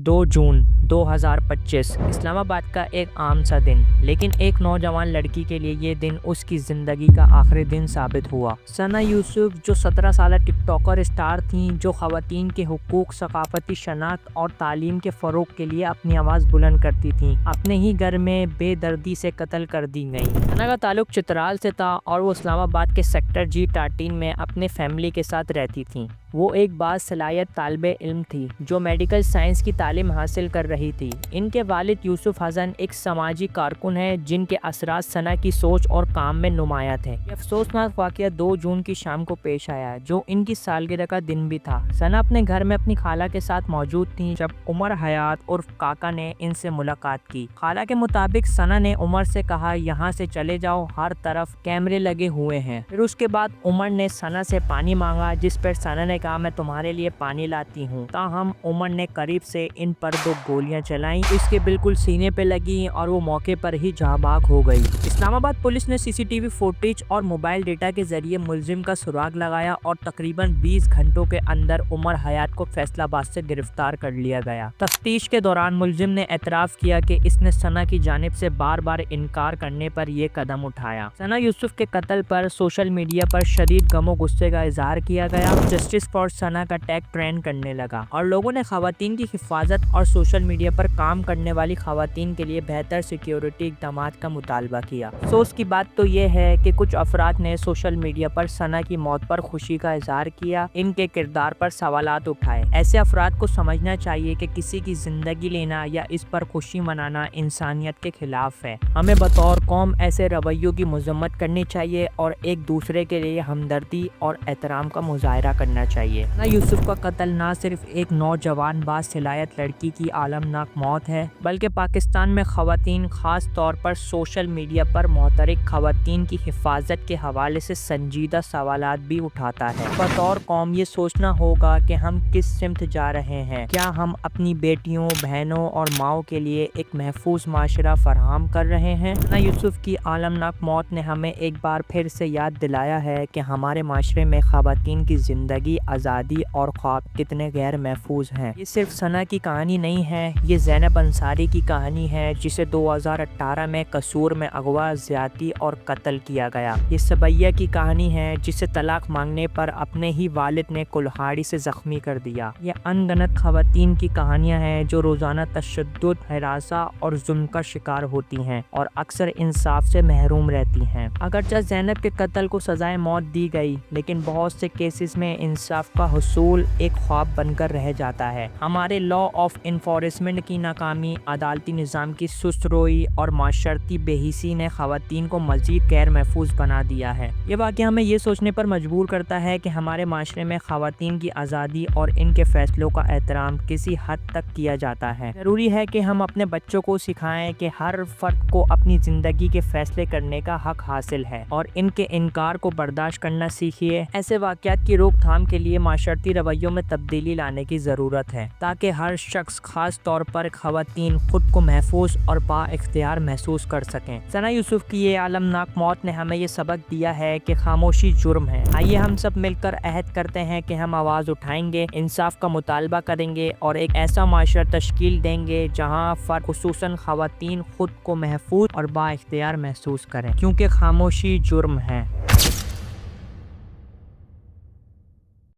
2 جون 2025 اسلام آباد کا ایک عام سا دن، لیکن ایک نوجوان لڑکی کے لیے یہ دن اس کی زندگی کا آخری دن ثابت ہوا۔ ثنا یوسف جو 17 سالہ ٹک ٹاکر اسٹار تھیں، جو خواتین کے حقوق، ثقافتی شناخت اور تعلیم کے فروغ کے لیے اپنی آواز بلند کرتی تھیں، اپنے ہی گھر میں بے دردی سے قتل کر دی گئیں۔ ثنا کا تعلق چترال سے تھا اور وہ اسلام آباد کے سیکٹر جی 13 میں اپنے فیملی کے ساتھ رہتی تھیں۔ وہ ایک باصلاحیت طالب علم تھی جو میڈیکل سائنس کی تعلیم حاصل کر رہی تھی۔ ان کے والد یوسف حسن ایک سماجی کارکن ہیں جن کے اثرات ثنا کی سوچ اور کام میں نمایاں تھے۔ یہ افسوسناک واقعہ 2 جون کی شام کو پیش آیا جو ان کی سالگرہ کا دن بھی تھا۔ ثنا اپنے گھر میں اپنی خالہ کے ساتھ موجود تھیں جب عمر حیات عرف کاکا نے ان سے ملاقات کی۔ خالہ کے مطابق ثنا نے عمر سے کہا، یہاں سے چلے جاؤ، ہر طرف کیمرے لگے ہوئے ہیں۔ پھر اس کے بعد عمر نے ثنا سے پانی مانگا، جس پر ثنا نے کہا، میں تمہارے لیے پانی لاتی ہوں۔ تاہم عمر نے قریب سے ان پر 2 گولیاں چلائیں، اس کے بالکل سینے پہ لگیں اور وہ موقع پر ہی جاں بحق ہو گئی۔ اسلام آباد پولیس نے CCTV فوٹیج اور موبائل ڈیٹا کے ذریعے ملزم کا سراغ لگایا اور تقریباً 20 گھنٹوں کے اندر عمر حیات کو فیصل آباد سے گرفتار کر لیا گیا۔ تفتیش کے دوران ملزم نے اعتراف کیا کہ اس نے ثنا کی جانب سے بار بار انکار کرنے پر یہ قدم اٹھایا۔ ثنا یوسف کے قتل پر سوشل میڈیا پر شدید غم و غصے کا اظہار کیا گیا۔ جسٹس فار ثنا کا ٹیگ ٹرینڈ کرنے لگا اور لوگوں نے خواتین کی حفاظت اور سوشل میڈیا پر کام کرنے والی خواتین کے لیے بہتر سیکیورٹی اقدامات کا مطالبہ کیا۔ افسوس کی بات تو یہ ہے کہ کچھ افراد نے سوشل میڈیا پر ثنا کی موت پر خوشی کا اظہار کیا، ان کے کردار پر سوالات اٹھائے۔ ایسے افراد کو سمجھنا چاہیے کہ کسی کی زندگی لینا یا اس پر خوشی منانا انسانیت کے خلاف ہے۔ ہمیں بطور قوم ایسے رویوں کی مذمت کرنی چاہیے اور ایک دوسرے کے لیے ہمدردی اور احترام کا مظاہرہ کرنا چاہیے۔ ثنا یوسف کا قتل نہ صرف ایک نوجوان باصلاحیت لڑکی کی عالمناک موت ہے، بلکہ پاکستان میں خواتین، خاص طور پر سوشل میڈیا پر محترق خواتین کی حفاظت کے حوالے سے سنجیدہ سوالات بھی اٹھاتا ہے۔ بطور قوم یہ سوچنا ہوگا کہ ہم کس سمت جا رہے ہیں۔ کیا ہم اپنی بیٹیوں، بہنوں اور ماؤں کے لیے ایک محفوظ معاشرہ فراہم کر رہے ہیں؟ ثنا یوسف کی عالمناک موت نے ہمیں ایک بار پھر سے یاد دلایا ہے کہ ہمارے معاشرے میں خواتین کی زندگی، آزادی اور خواب کتنے غیر محفوظ ہیں۔ یہ صرف ثنا کی کہانی نہیں ہے، یہ زینب انصاری کی کہانی ہے جسے 2018 میں قصور میں اغوا، زیادتی اور قتل کیا گیا۔ یہ سبیہ کی کہانی ہے جسے طلاق مانگنے پر اپنے ہی والد نے کلہاڑی سے زخمی کر دیا۔ یہ ان گنت خواتین کی کہانیاں ہیں جو روزانہ تشدد، ہراساں اور ظلم کا شکار ہوتی ہیں اور اکثر انصاف سے محروم رہتی ہیں۔ اگرچہ زینب کے قتل کو سزائے موت دی گئی، لیکن بہت سے کیسز میں انصاف کا حصول ایک خواب بن کر رہ جاتا ہے۔ ہمارے لا آف انفورسمنٹ کی ناکامی، عدالتی نظام کی سست روی اور معاشرتی بے حسی نے خواتین کو مزید غیر محفوظ بنا دیا ہے۔ یہ واقعہ ہمیں یہ سوچنے پر مجبور کرتا ہے کہ ہمارے معاشرے میں خواتین کی آزادی اور ان کے فیصلوں کا احترام کسی حد تک کیا جاتا ہے۔ ضروری ہے کہ ہم اپنے بچوں کو سکھائیں کہ ہر فرد کو اپنی زندگی کے فیصلے کرنے کا حق حاصل ہے اور ان کے انکار کو برداشت کرنا سیکھیے۔ ایسے واقعات کی روک تھام کے لیے معاشرتی رویوں میں تبدیلی لانے کی ضرورت ہے تاکہ ہر شخص، خاص طور پر خواتین، خود کو محفوظ اور با اختیار محسوس کر سکیں۔ ثنا یوسف کی یہ عالمناک موت نے ہمیں یہ سبق دیا ہے کہ خاموشی جرم ہے۔ آئیے ہم سب مل کر عہد کرتے ہیں کہ ہم آواز اٹھائیں گے، انصاف کا مطالبہ کریں گے اور ایک ایسا معاشرہ تشکیل دیں گے جہاں فرد، خصوصاً خواتین، خود کو محفوظ اور با اختیار محسوس کریں، کیونکہ خاموشی جرم ہے۔